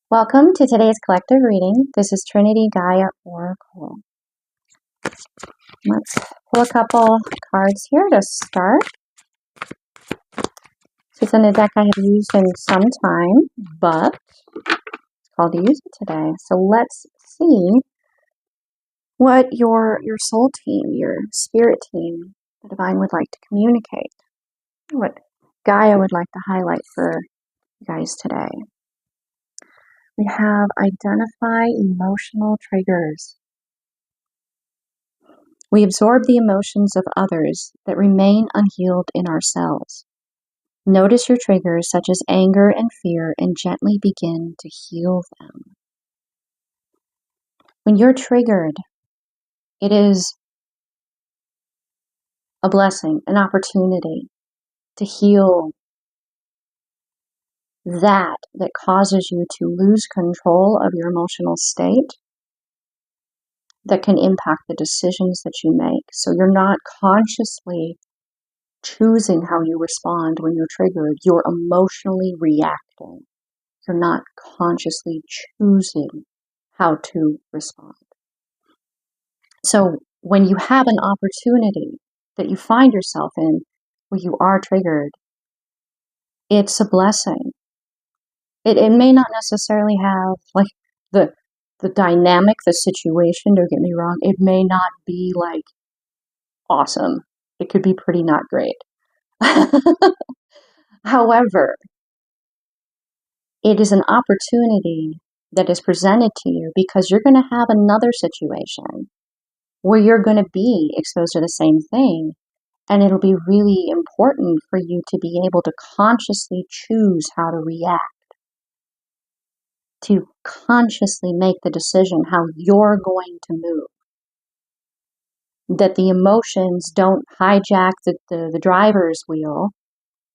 Welcome to today's collective reading. This is TrinityGaiaOracle. Let's pull a couple cards here to start. This isn't a deck I have used in some time, but it's called to use it today. So let's see what your soul team, your spirit team, the divine would like to communicate. What Gaia would like to highlight for you guys today. We have identify emotional triggers. We absorb the emotions of others that remain unhealed in ourselves. Notice your triggers such as anger and fear and gently begin to heal them. When you're triggered, it is a blessing, an opportunity to heal that causes you to lose control of your emotional state that can impact the decisions that you make. So you're not consciously choosing how you respond when you're triggered. You're emotionally reacting. You're not consciously choosing how to respond. So when you have an opportunity that you find yourself in where you are triggered, it's a blessing. It may not necessarily have like the dynamic, the situation, don't get me wrong, it may not be like awesome. It could be pretty not great. However, it is an opportunity that is presented to you because you're going to have another situation where you're going to be exposed to the same thing. And it'll be really important for you to be able to consciously choose how to react, to consciously make the decision how you're going to move. That the emotions don't hijack the driver's wheel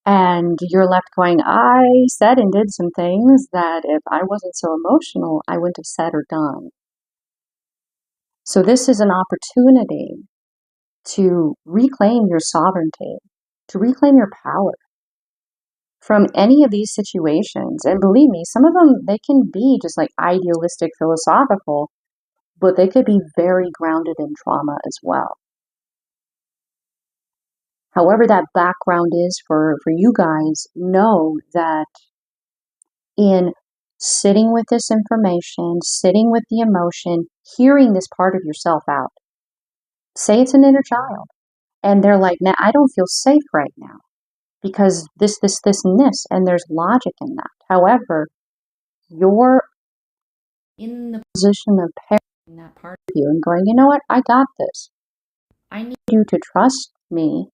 and you're left going, I said and did some things that if I wasn't so emotional, I wouldn't have said or done. So this is an opportunity to reclaim your sovereignty, to reclaim your power from any of these situations. And believe me, some of them, they can be just like idealistic, philosophical, but they could be very grounded in trauma as well. However that background is for you guys, know that in sitting with this information, sitting with the emotion, hearing this part of yourself out. Say it's an inner child, and they're like, "Now I don't feel safe right now because this, and this," and there's logic in that. However, you're in the position of parenting that part of you and going, you know what, I got this. I need you to trust me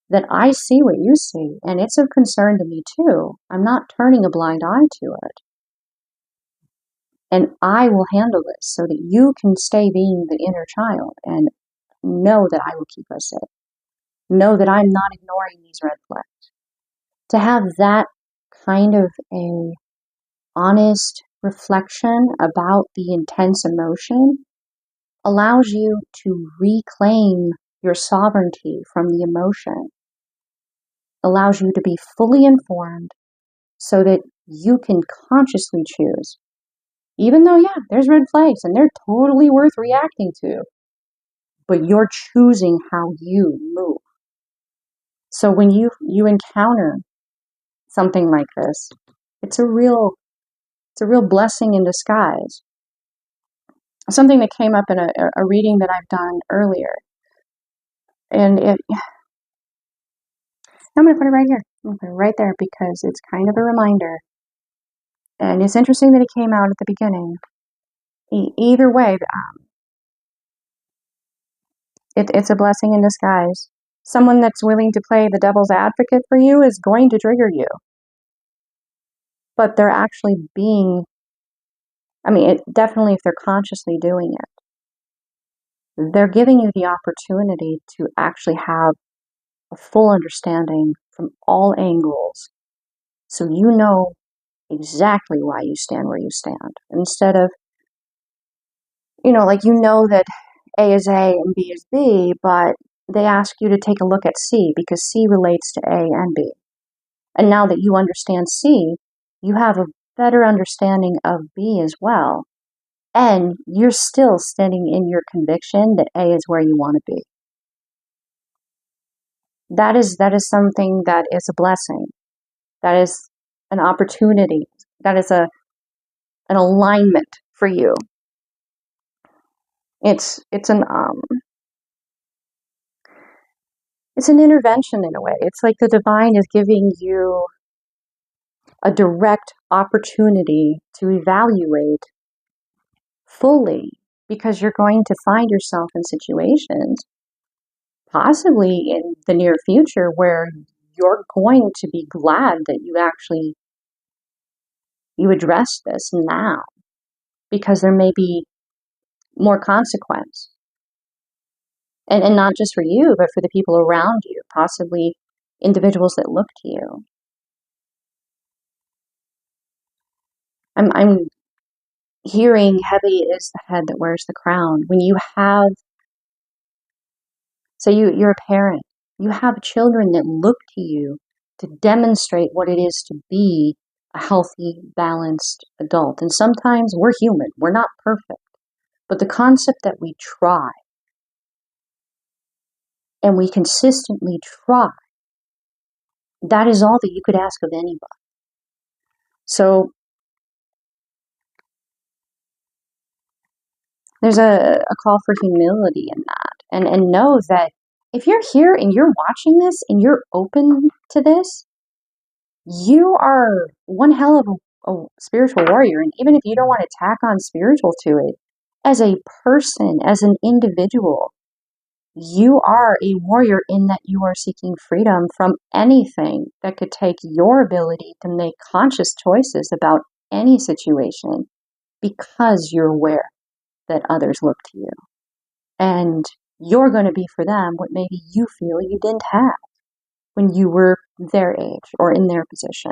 that I see what you see, and it's of concern to me too. I'm not turning a blind eye to it. And I will handle this so that you can stay being the inner child and know that I will keep us safe. Know that I'm not ignoring these red flags. To have that kind of a honest reflection about the intense emotion allows you to reclaim your sovereignty from the emotion. Allows you to be fully informed so that you can consciously choose. Even though, yeah, there's red flags and they're totally worth reacting to, but you're choosing how you move. So when you encounter something like this, it's a real blessing in disguise. Something that came up in a reading that I've done earlier. And I'm going to put it right here. I'm going to put it right there because it's kind of a reminder. And it's interesting that it came out at the beginning. Either way, it's a blessing in disguise. Someone that's willing to play the devil's advocate for you is going to trigger you. But they're actually being, definitely if they're consciously doing it, they're giving you the opportunity to actually have a full understanding from all angles. So you know exactly why you stand where you stand. Instead of, that A is A and B is B, but they ask you to take a look at C because C relates to A and B. And now that you understand C, you have a better understanding of B as well. And you're still standing in your conviction that A is where you want to be. That is something that is a blessing. That is an opportunity. That is an alignment for you. It's an intervention in a way. It's like the divine is giving you a direct opportunity to evaluate fully, because you're going to find yourself in situations, possibly in the near future, where you're going to be glad that you addressed this now, because there may be more consequence. And not just for you, but for the people around you, possibly individuals that look to you. I'm hearing heavy is the head that wears the crown. When you have, so you're a parent, you have children that look to you to demonstrate what it is to be a healthy, balanced adult. And sometimes we're human, we're not perfect. But the concept that we try, and we consistently try, that is all that you could ask of anybody. So there's a call for humility in that. And know that if you're here and you're watching this and you're open to this, you are one hell of a spiritual warrior. And even if you don't want to tack on spiritual to it, as a person, as an individual, you are a warrior in that you are seeking freedom from anything that could take your ability to make conscious choices about any situation, because you're aware that others look to you. And you're going to be for them what maybe you feel you didn't have when you were their age or in their position.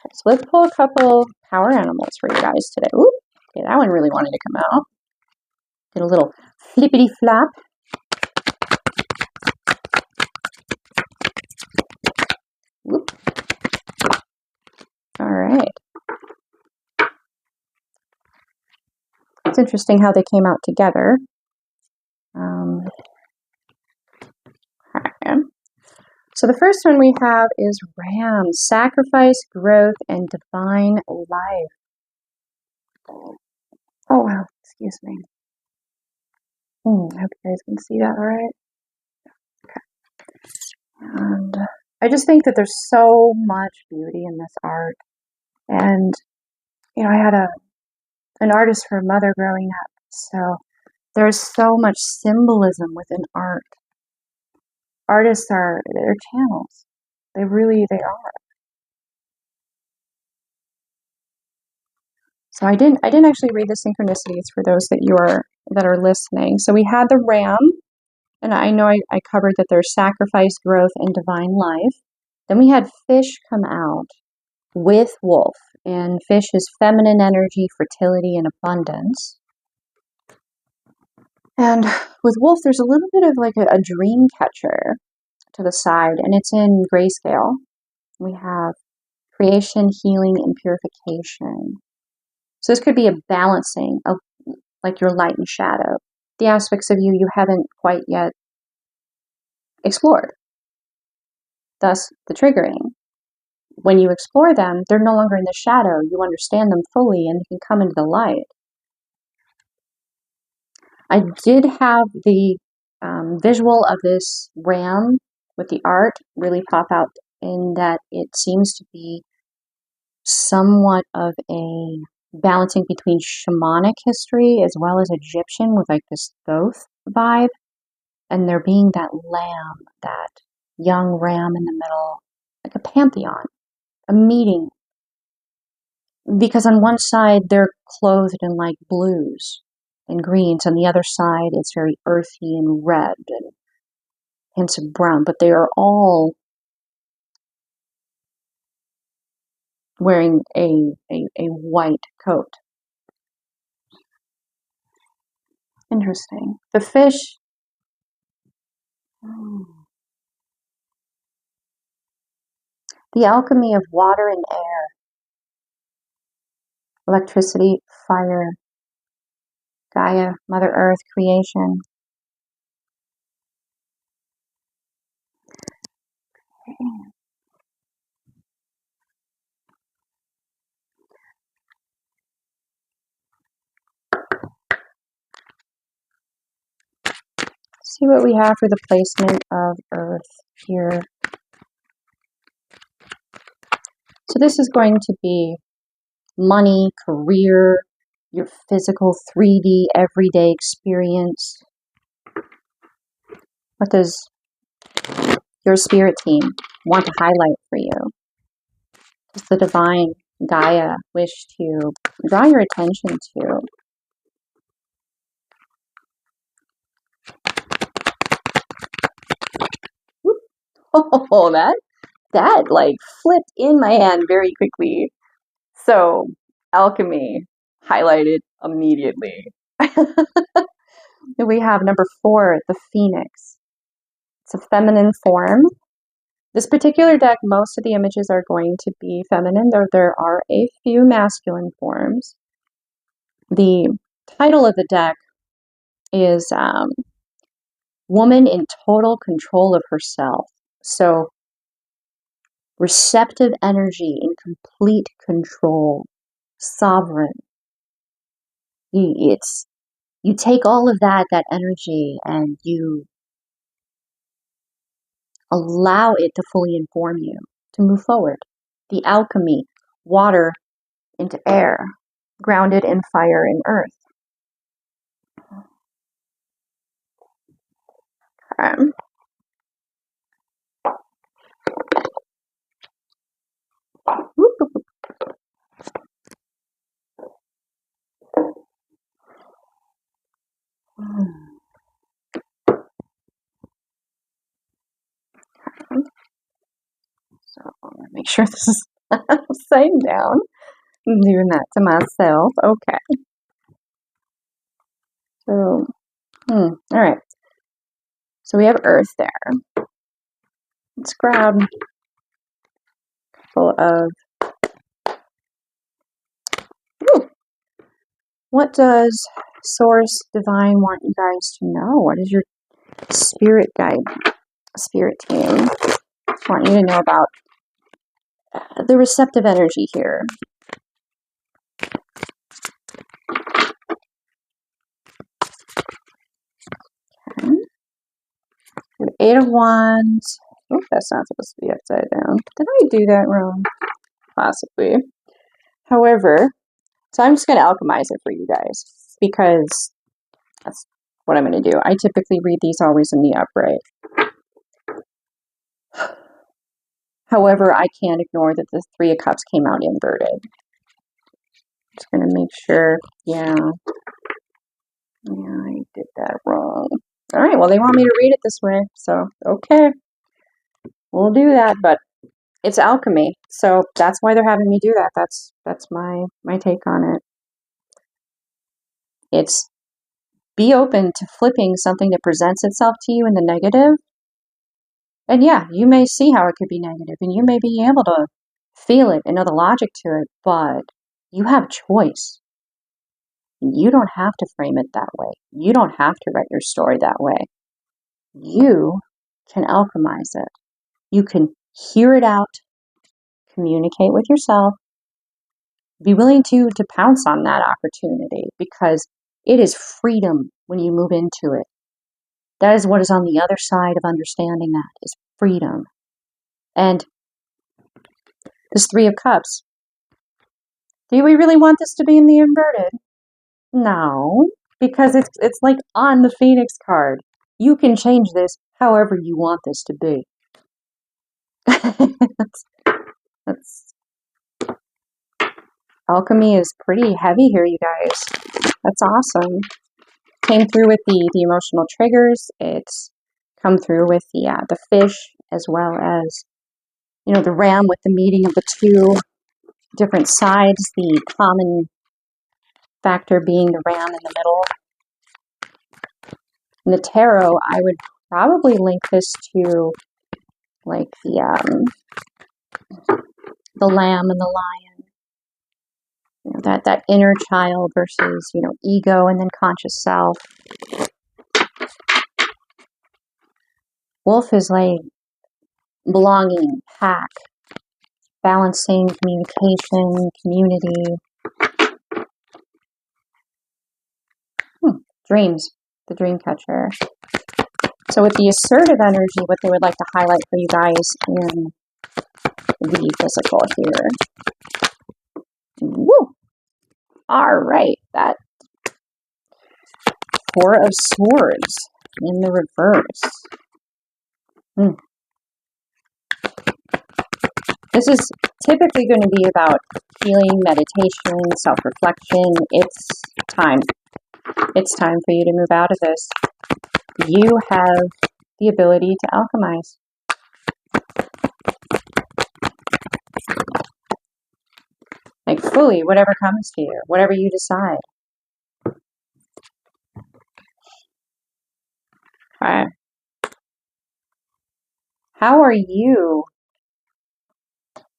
Okay, so let's pull a couple power animals for you guys today. Ooh, okay, that one really wanted to come out. Get a little flippity flap. Whoop. All right. It's interesting how they came out together. Okay. So the first one we have is Ram, sacrifice, growth, and divine life. Oh, wow. Excuse me. I hope you guys can see that all right. Okay. And I just think that there's so much beauty in this art. And, I had an artist for a mother growing up. So there's so much symbolism within art. Artists they're channels. They are. So I didn't actually read the synchronicities for those that are listening. So we had the ram, and I know I covered that there's sacrifice, growth, and divine life. Then we had fish come out with wolf, and fish is feminine energy, fertility, and abundance. And with wolf, there's a little bit of like a dream catcher to the side, and it's in grayscale. We have creation, healing, and purification. So this could be a balancing of like your light and shadow, the aspects of you haven't quite yet explored. Thus, the triggering. When you explore them, they're no longer in the shadow. You understand them fully and they can come into the light. I did have the visual of this ram with the art really pop out, in that it seems to be somewhat of a balancing between shamanic history as well as Egyptian, with like this Thoth vibe, and there being that lamb, that young ram in the middle, like a pantheon, a meeting. Because on one side they're clothed in like blues and greens, on the other side it's very earthy and red and hints of brown, but they are all wearing a white coat. Interesting. The fish. The alchemy of water and air, electricity, fire, Gaia, Mother Earth, creation. See what we have for the placement of Earth here. So this is going to be money, career, your physical 3D everyday experience. What does your spirit team want to highlight for you? Does the divine Gaia wish to draw your attention to? Oh, that like flipped in my hand very quickly. So, alchemy highlighted immediately. We have number 4, the Phoenix. It's a feminine form. This particular deck, most of the images are going to be feminine, though there are a few masculine forms. The title of the deck is Woman in Total Control of Herself. So, receptive energy in complete control, sovereign. You take all of that energy, and you allow it to fully inform you to move forward. The alchemy, water into air, grounded in fire and earth. Okay. So make sure this is upside down. I'm doing that to myself. Okay. So, all right. So we have Earth there. Let's grab a couple of. What does Source Divine want you guys to know? What is your spirit guide, spirit team? I want you to know about the receptive energy here. Okay. 8 of Wands. Oh, that's not supposed to be upside down. Did I do that wrong? Possibly. However, so I'm just going to alchemize it for you guys because that's what I'm going to do. I typically read these always in the upright. However, I can't ignore that the 3 of Cups came out inverted. Just going to make sure. Yeah, I did that wrong. All right, well, they want me to read it this way, so okay. We'll do that, but it's alchemy, so that's why they're having me do that. That's my take on it. It's be open to flipping something that presents itself to you in the negative. And yeah, you may see how it could be negative, and you may be able to feel it and know the logic to it, but you have choice. You don't have to frame it that way. You don't have to write your story that way. You can alchemize it. You can hear it out, communicate with yourself, be willing to pounce on that opportunity, because it is freedom when you move into it. That is what is on the other side of understanding that, is freedom. And this 3 of Cups, do we really want this to be in the inverted? No, because it's like on the Phoenix card. You can change this however you want this to be. that's alchemy is pretty heavy here, you guys. That's awesome. Came through with the emotional triggers. It's come through with the fish, as well as, you know, the ram with the meeting of the 2 different sides, the common factor being the ram in the middle. In the tarot, I would probably link this to like the the lamb and the lion. You know, that inner child versus, you know, ego and then conscious self. Wolf is like belonging, pack, balancing, communication, community. Dreams, the dream catcher. So with the assertive energy, what they would like to highlight for you guys in the physical here. Woo! All right, that Four of Swords in the reverse. This is typically going to be about healing, meditation, self-reflection. It's time. It's time for you to move out of this. You have the ability to alchemize. Like fully, whatever comes to you, whatever you decide. Okay. How are you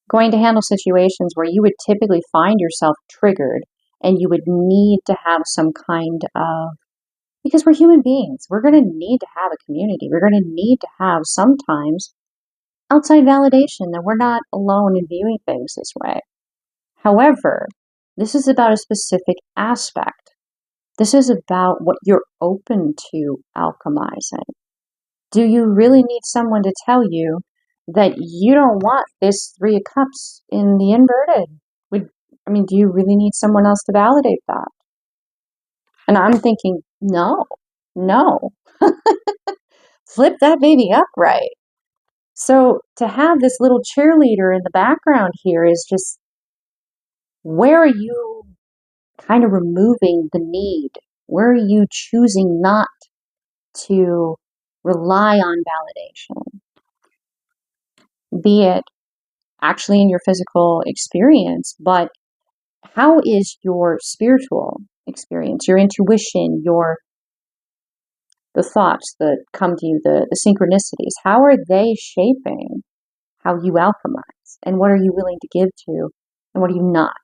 going to handle situations where you would typically find yourself triggered and you would need to have some kind of, because we're human beings, we're going to need to have a community. We're going to need to have sometimes outside validation that we're not alone in viewing things this way. However, this is about a specific aspect. This is about what you're open to alchemizing. Do you really need someone to tell you that you don't want this Three of Cups in the inverted? Do you really need someone else to validate that? And I'm thinking, no. Flip that baby upright. So to have this little cheerleader in the background here is just, where are you kind of removing the need? Where are you choosing not to rely on validation? Be it actually in your physical experience, but how is your spiritual experience, your intuition, the thoughts that come to you, the synchronicities, how are they shaping how you alchemize? And what are you willing to give to, and what are you not?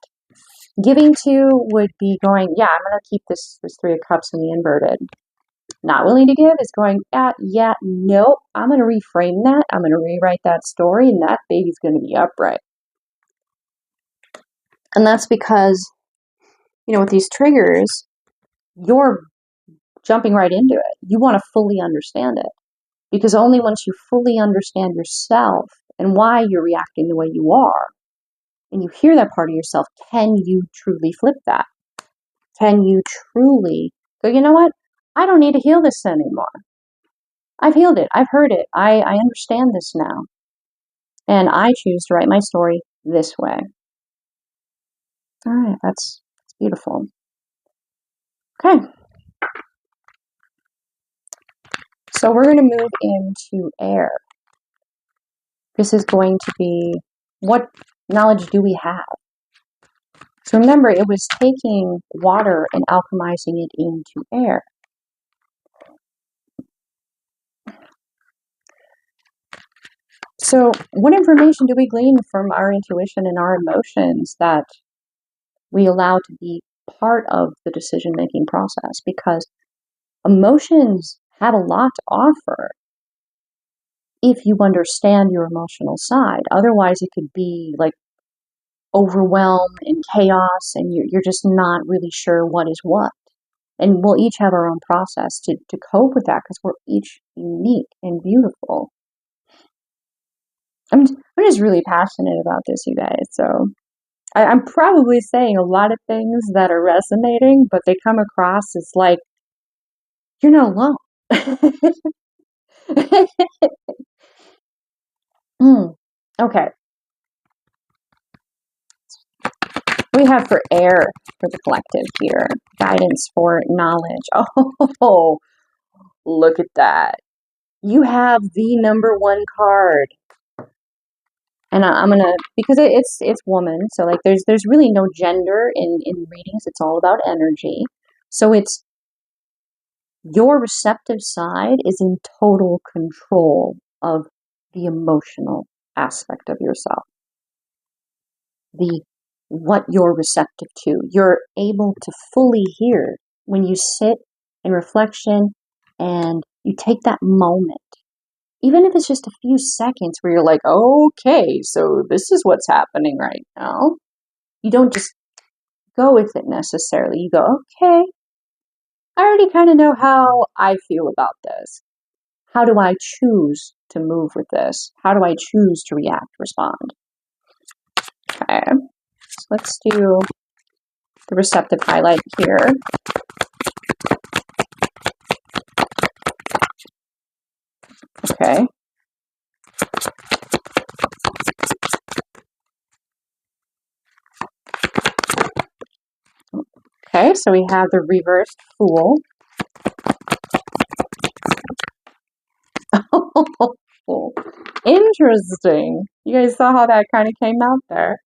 Giving to would be going, yeah, I'm going to keep this Three of Cups in the inverted. Not willing to give is going, yeah, nope, I'm going to reframe that. I'm going to rewrite that story, and that baby's going to be upright. And that's because, with these triggers, you're jumping right into it. You want to fully understand it. Because only once you fully understand yourself and why you're reacting the way you are, and you hear that part of yourself, can you truly flip that? Can you truly go, you know what? I don't need to heal this anymore. I've healed it. I've heard it. I understand this now. And I choose to write my story this way. All right, that's beautiful. Okay. So we're going to move into air. This is going to be, what knowledge do we have? So remember, it was taking water and alchemizing it into air. So what information do we glean from our intuition and our emotions that we allow to be part of the decision-making process? Because emotions have a lot to offer if you understand your emotional side. Otherwise, it could be like overwhelm and chaos, and you're just not really sure what is what. And we'll each have our own process to cope with that, because we're each unique and beautiful. I'm just really passionate about this, you guys. So I'm probably saying a lot of things that are resonating, but they come across as like, you're not alone. Okay. We have for air for the collective here. Guidance for knowledge. Oh, look at that. You have the number one card. And I'm gonna, because it's woman, so like there's really no gender in readings. It's all about energy. So it's your receptive side is in total control of the emotional aspect of yourself. what you're receptive to. You're able to fully hear when you sit in reflection and you take that moment, even if it's just a few seconds where you're like, okay, so this is what's happening right now. You don't just go with it necessarily. You go, okay, I already kind of know how I feel about this. How do I choose to move with this? How do I choose to react, respond? Okay, so let's do the receptive highlight here. Okay. Okay, so we have the reversed Fool. Interesting. You guys saw how that kind of came out there.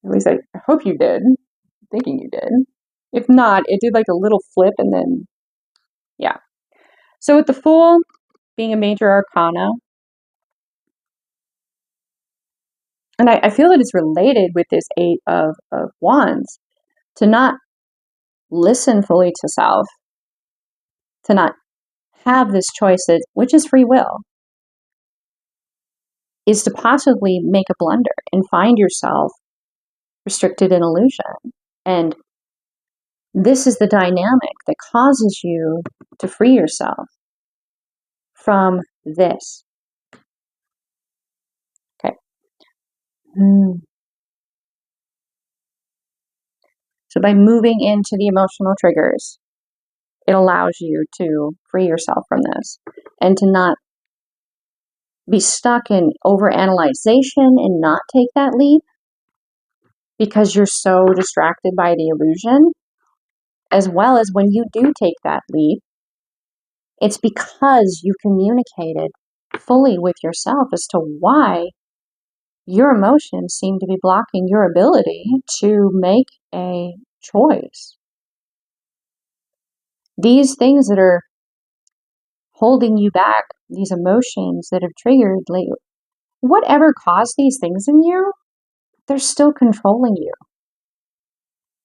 At least I hope you did. I'm thinking you did. If not, it did like a little flip and then, yeah. So with the Fool being a major arcana, and I feel that it's related with this Eight of Wands, to not listen fully to self, to not have this choice, which is free will, is to possibly make a blunder and find yourself restricted in illusion. And this is the dynamic that causes you to free yourself from this. Okay. So by moving into the emotional triggers, it allows you to free yourself from this and to not be stuck in overanalyzation and not take that leap because you're so distracted by the illusion. As well as when you do take that leap, it's because you communicated fully with yourself as to why your emotions seem to be blocking your ability to make a choice. These things that are holding you back, these emotions that have triggered, like, whatever caused these things in you, they're still controlling you.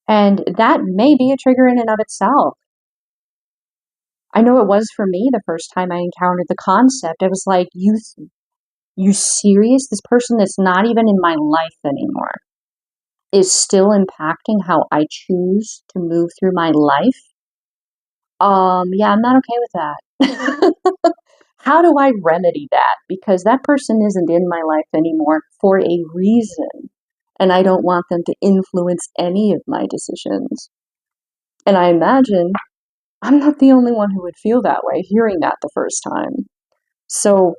And that may be a trigger in and of itself. I know it was for me the first time I encountered the concept. I was like, you serious? This person that's not even in my life anymore is still impacting how I choose to move through my life? Yeah, I'm not okay with that. How do I remedy that? Because that person isn't in my life anymore for a reason, and I don't want them to influence any of my decisions. And I imagine I'm not the only one who would feel that way hearing that the first time. So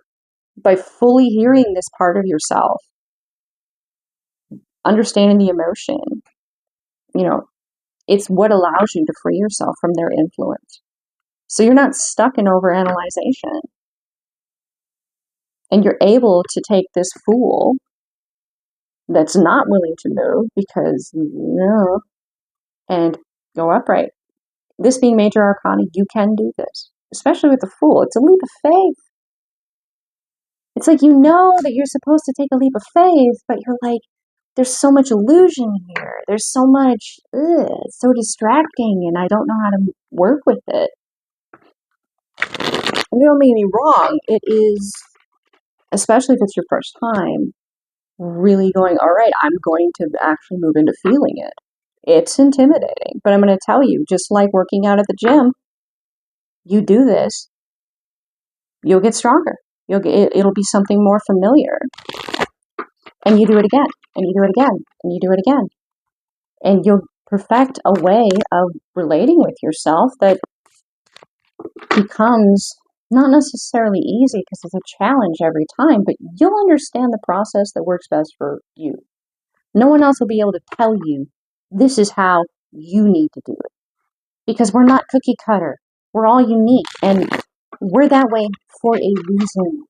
by fully hearing this part of yourself, understanding the emotion, it's what allows you to free yourself from their influence. So you're not stuck in overanalyzation. And you're able to take this Fool that's not willing to move because, and go upright. This being major arcana, you can do this, especially with the Fool. It's a leap of faith. It's like you know that you're supposed to take a leap of faith, but you're like, there's so much illusion here. There's so much, it's so distracting, and I don't know how to work with it. And don't make me wrong, it is, especially if it's your first time, really going, all right, I'm going to actually move into feeling it. It's intimidating, but I'm going to tell you, just like working out at the gym, you do this, you'll get stronger. It'll be something more familiar. And you do it again, and you do it again, and you do it again. And you'll perfect a way of relating with yourself that becomes not necessarily easy because it's a challenge every time, but you'll understand the process that works best for you. No one else will be able to tell you this is how you need to do it. Because we're not cookie cutter. We're all unique, and we're that way for a reason.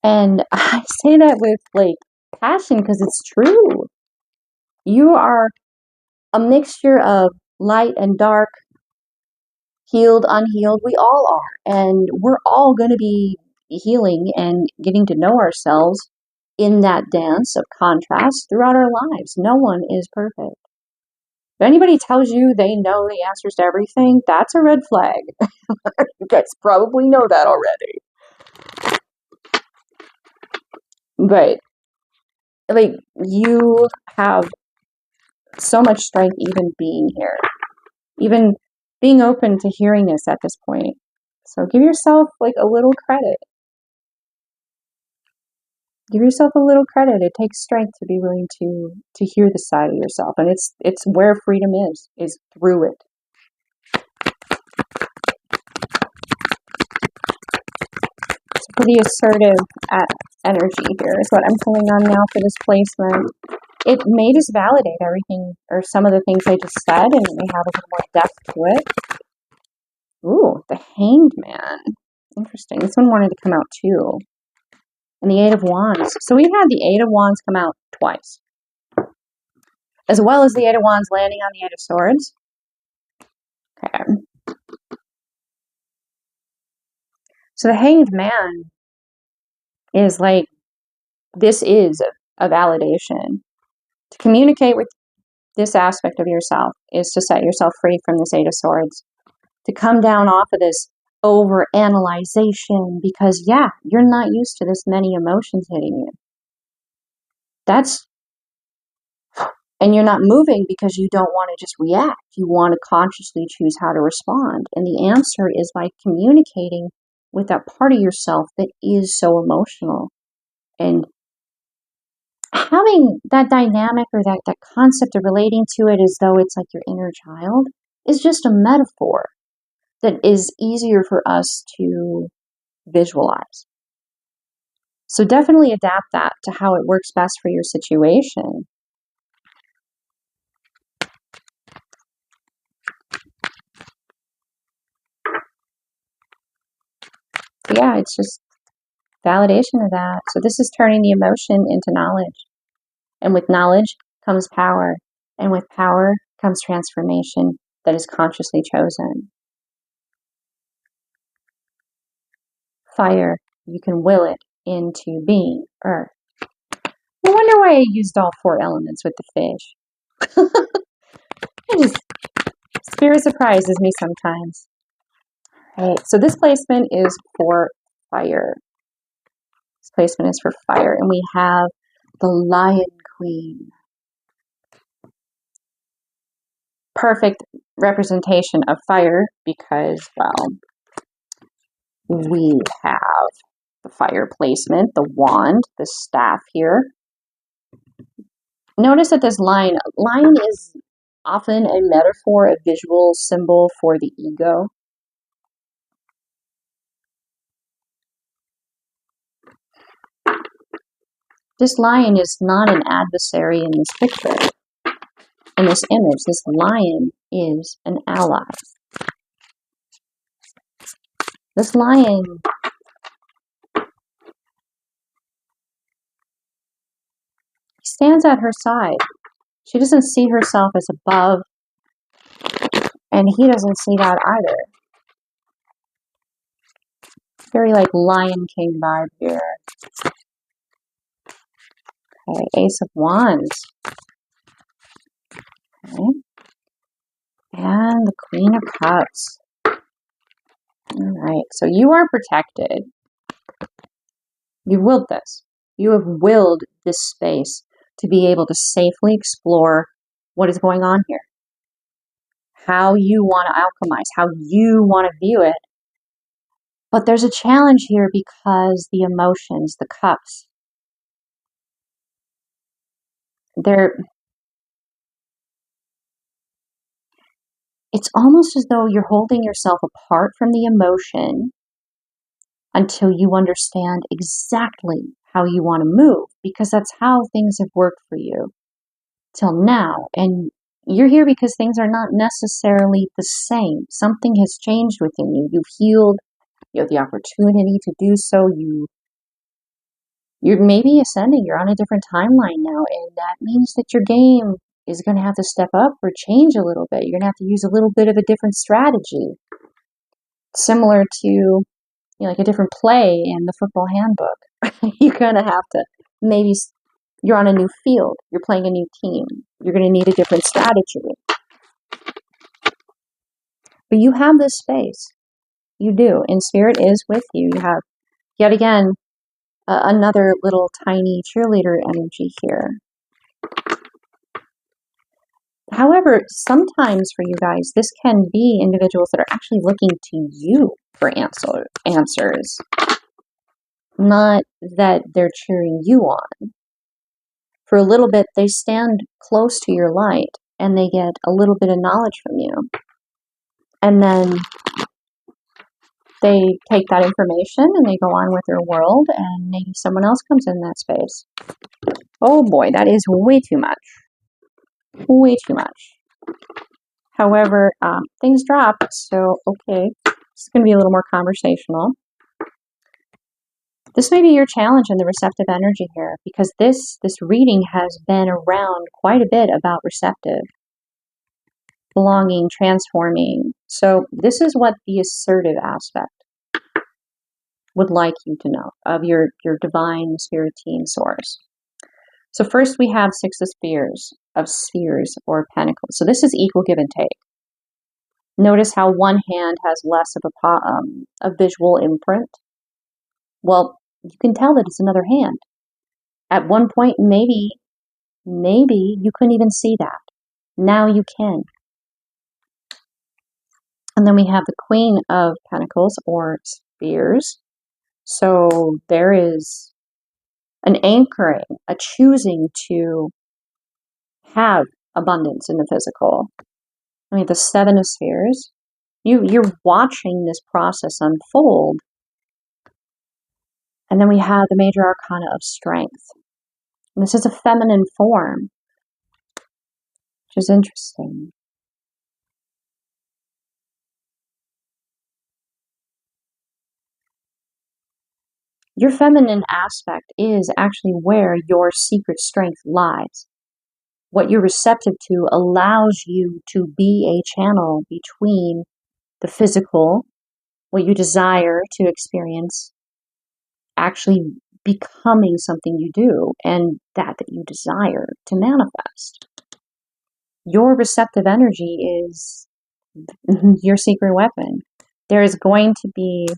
And I say that with passion because it's true. You are a mixture of light and dark, healed, unhealed. We all are. And we're all going to be healing and getting to know ourselves in that dance of contrast throughout our lives. No one is perfect. If anybody tells you they know the answers to everything, that's a red flag. You guys probably know that already. But, like, you have so much strength even being here. Even being open to hearing this at this point. So give yourself, like, a little credit. Give yourself a little credit. It takes strength to be willing to hear the side of yourself. And it's where freedom is through it. It's pretty assertive energy here is what I'm pulling on now for this placement. It may just validate everything or some of the things I just said, and it may have a little more depth to it. Ooh, the Hanged Man. Interesting. This one wanted to come out too. And the Eight of Wands. So we've had the Eight of Wands come out twice. As well as the Eight of Wands landing on the Eight of Swords. Okay. So the Hanged Man is like, this is a validation. To communicate with this aspect of yourself is to set yourself free from this Eight of Swords. To come down off of this over-analyzation because, yeah, you're not used to this many emotions hitting you. And you're not moving because you don't want to just react. You want to consciously choose how to respond. And the answer is by communicating with that part of yourself that is so emotional. And having that dynamic or that concept of relating to it as though it's like your inner child is just a metaphor that is easier for us to visualize. So definitely adapt that to how it works best for your situation. Yeah, it's just validation of that. So this is turning the emotion into knowledge. And with knowledge comes power. And with power comes transformation that is consciously chosen. Fire, you can will it into being. Earth. I wonder why I used all 4 elements with the fish. Spirit surprises me sometimes. Right, so this placement is for fire. This placement is for fire. And we have the Lion Queen. Perfect representation of fire because, well, we have the fire placement, the wand, the staff here. Notice that this lion is often a metaphor, a visual symbol for the ego. This lion is not an adversary in this picture. In this image, this lion is an ally. This lion stands at her side. She doesn't see herself as above, and he doesn't see that either. Very like Lion King vibe here. Okay, Ace of Wands. Okay. And the Queen of Cups. Alright, so you are protected. You willed this. You have willed this space to be able to safely explore what is going on here. How you want to alchemize, how you want to view it. But there's a challenge here because the emotions, the cups, it's almost as though you're holding yourself apart from the emotion until you understand exactly how you want to move, because that's how things have worked for you till now. And you're here because things are not necessarily the same. Something has changed within you. You've healed. You have the opportunity to do so. You're maybe ascending. You're on a different timeline now, and that means that your game is going to have to step up or change a little bit. You're going to have to use a little bit of a different strategy, similar to, like a different play in the football handbook. You're going to have to maybe you're on a new field, you're playing a new team, you're going to need a different strategy. But you have this space. You do. And Spirit is with you. You have, yet again, another little tiny cheerleader energy here. However, sometimes for you guys, this can be individuals that are actually looking to you for answers. Not that they're cheering you on. For a little bit, they stand close to your light and they get a little bit of knowledge from you. And then they take that information and they go on with their world, and maybe someone else comes in that space. Oh boy, that is way too much. Way too much. However, things dropped, so okay, it's going to be a little more conversational. This may be your challenge in the receptive energy here, because this reading has been around quite a bit about receptive, belonging, transforming. So this is what the assertive aspect would like you to know of your divine spirit team source. So first we have Six of Spheres or Pentacles. So this is equal give and take. Notice how one hand has less of a visual imprint. Well, you can tell that it's another hand. At one point, maybe you couldn't even see that. Now you can. And then we have the Queen of Pentacles or Spheres. So there is an anchoring, a choosing to have abundance in the physical. I mean, the Seven of Spheres. You're watching this process unfold. And then we have the Major Arcana of Strength. And this is a feminine form, which is interesting. Your feminine aspect is actually where your secret strength lies. What you're receptive to allows you to be a channel between the physical, what you desire to experience, actually becoming something you do, and that you desire to manifest. Your receptive energy is your secret weapon. There is going to be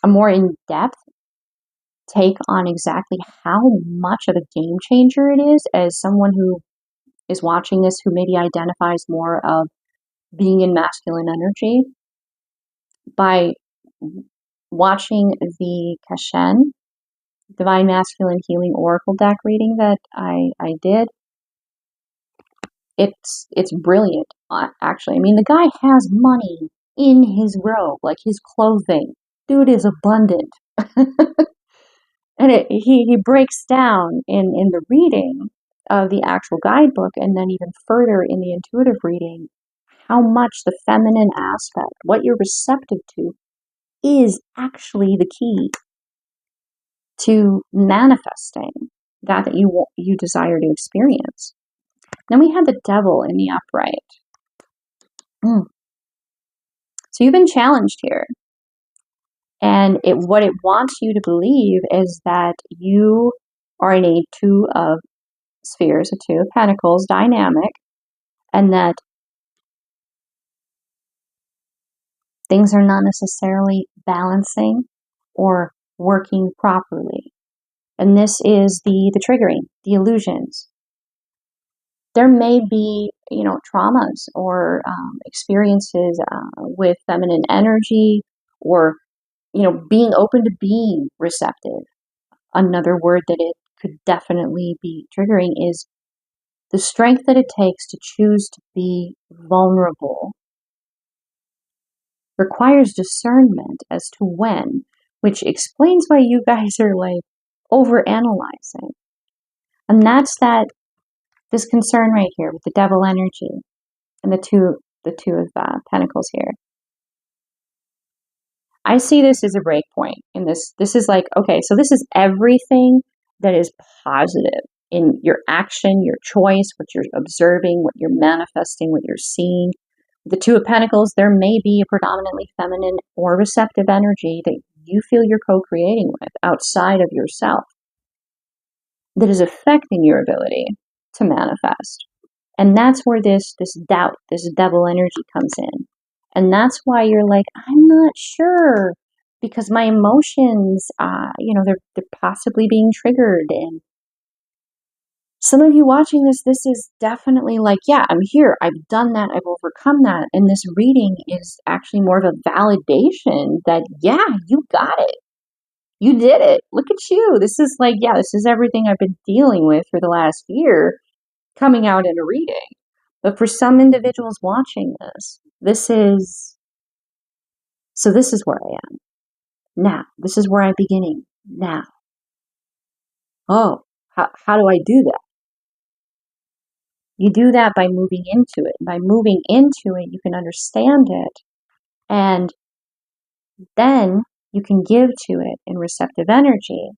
a more in-depth take on exactly how much of a game changer it is, as someone who is watching this who maybe identifies more of being in masculine energy. By watching the Kashen, Divine Masculine Healing Oracle deck reading that I did, it's brilliant, actually. I mean, the guy has money in his robe, like his clothing. Dude is abundant. And he breaks down in the reading of the actual guidebook, and then even further in the intuitive reading, how much the feminine aspect, what you're receptive to, is actually the key to manifesting that you desire to experience. Then we have the Devil in the upright. So you've been challenged here. And what it wants you to believe is that you are in a Two of Spheres, a Two of Pentacles dynamic, and that things are not necessarily balancing or working properly. And this is the triggering, the illusions. There may be, traumas or experiences with feminine energy, or, being open to being receptive. Another word that it could definitely be triggering is the strength that it takes to choose to be vulnerable. Requires discernment as to when, which explains why you guys are like overanalyzing. And that's this concern right here with the Devil energy and the two of Pentacles here. I see this as a break point in this. This is like, okay, so this is everything that is positive in your action, your choice, what you're observing, what you're manifesting, what you're seeing. The Two of Pentacles, there may be a predominantly feminine or receptive energy that you feel you're co-creating with outside of yourself. that is affecting your ability to manifest. And that's where this doubt, this devil energy comes in. And that's why you're like, I'm not sure, because my emotions, they're possibly being triggered. And some of you watching this is definitely like, yeah, I'm here. I've done that. I've overcome that. And this reading is actually more of a validation that, yeah, you got it. You did it. Look at you. This is like, yeah, this is everything I've been dealing with for the last year coming out in a reading. But for some individuals watching this is where I am now. This is where I'm beginning now. Oh, how do I do that? You do that by moving into it. By moving into it, you can understand it. And then you can give to it in receptive energy.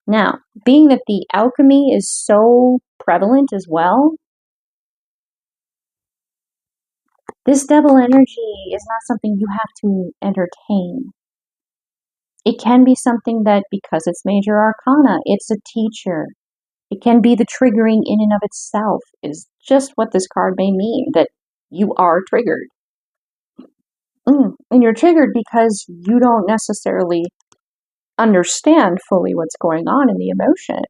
Now, being that the alchemy is so prevalent as well, this devil energy is not something you have to entertain. It can be something that, because it's major arcana, it's a teacher. It can be the triggering in and of itself, is just what this card may mean, that you are triggered. And you're triggered because you don't necessarily understand fully what's going on in the emotion.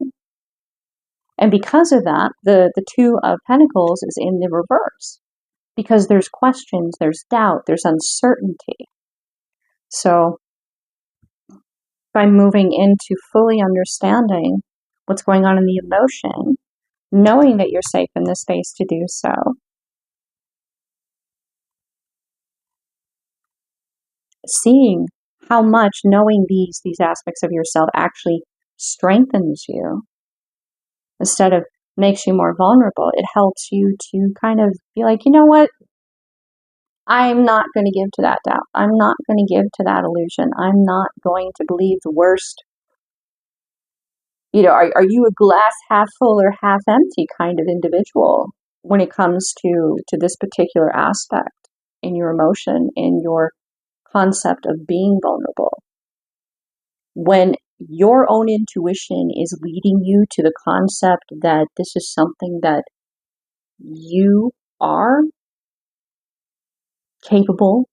And because of that, the Two of Pentacles is in the reverse. Because there's questions, there's doubt, there's uncertainty. So by moving into fully understanding what's going on in the emotion, knowing that you're safe in this space to do so, seeing how much knowing these aspects of yourself actually strengthens you instead of makes you more vulnerable. It helps you to kind of be like, you know what? I'm not going to give to that doubt. I'm not going to give to that illusion. I'm not going to believe the worst. Are you a glass half full or half empty kind of individual when it comes to this particular aspect in your emotion, in your concept of being vulnerable? When your own intuition is leading you to the concept that this is something that you are capable,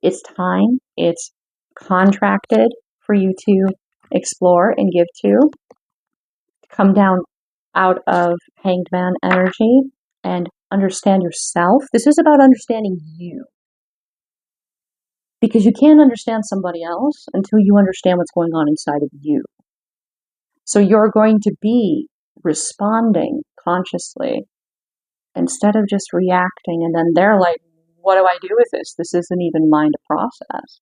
it's time, it's contracted for you to explore and give to, come down out of Hanged Man energy and understand yourself. This is about understanding you. Because you can't understand somebody else until you understand what's going on inside of you. So you're going to be responding consciously instead of just reacting, and then they're like, what do I do with this? This isn't even mine to process.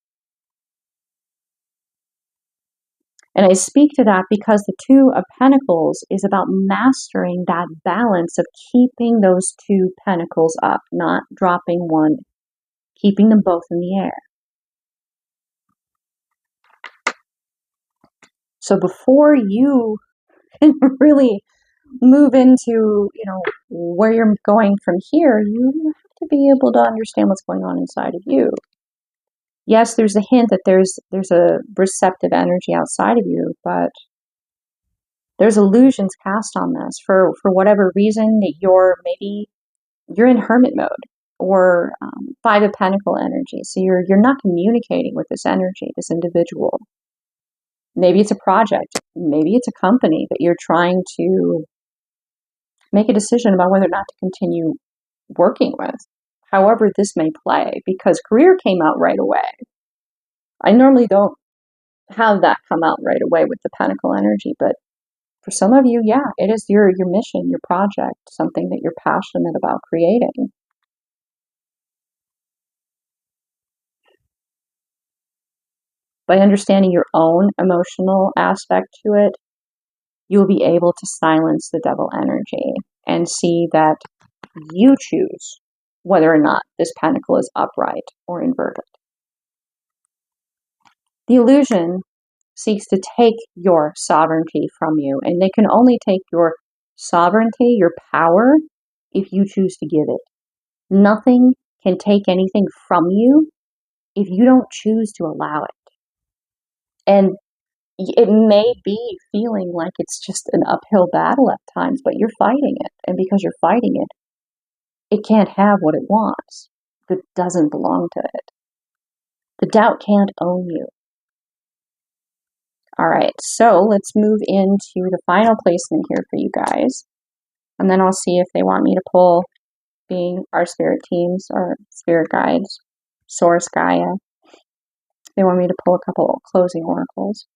And I speak to that because the Two of Pentacles is about mastering that balance of keeping those two pentacles up, not dropping one, keeping them both in the air. So before you can really move into, where you're going from here, you have to be able to understand what's going on inside of you. Yes, there's a hint that there's a receptive energy outside of you, but there's illusions cast on this for whatever reason that you're in hermit mode or Five of Pentacle energy. So you're not communicating with this energy, this individual. Maybe it's a project, maybe it's a company that you're trying to make a decision about whether or not to continue working with. However this may play, because career came out right away. I normally don't have that come out right away with the Pentacle energy, but for some of you, yeah, it is your mission, your project, something that you're passionate about creating. By understanding your own emotional aspect to it, you'll be able to silence the devil energy and see that you choose whether or not this pentacle is upright or inverted. The illusion seeks to take your sovereignty from you, and they can only take your sovereignty, your power, if you choose to give it. Nothing can take anything from you if you don't choose to allow it. And it may be feeling like it's just an uphill battle at times, but you're fighting it. And because you're fighting it, it can't have what it wants. It doesn't belong to it. The doubt can't own you. All right, so let's move into the final placement here for you guys. And then I'll see if they want me to pull, being our spirit teams or spirit guides, Source Gaia. They want me to pull a couple closing oracles.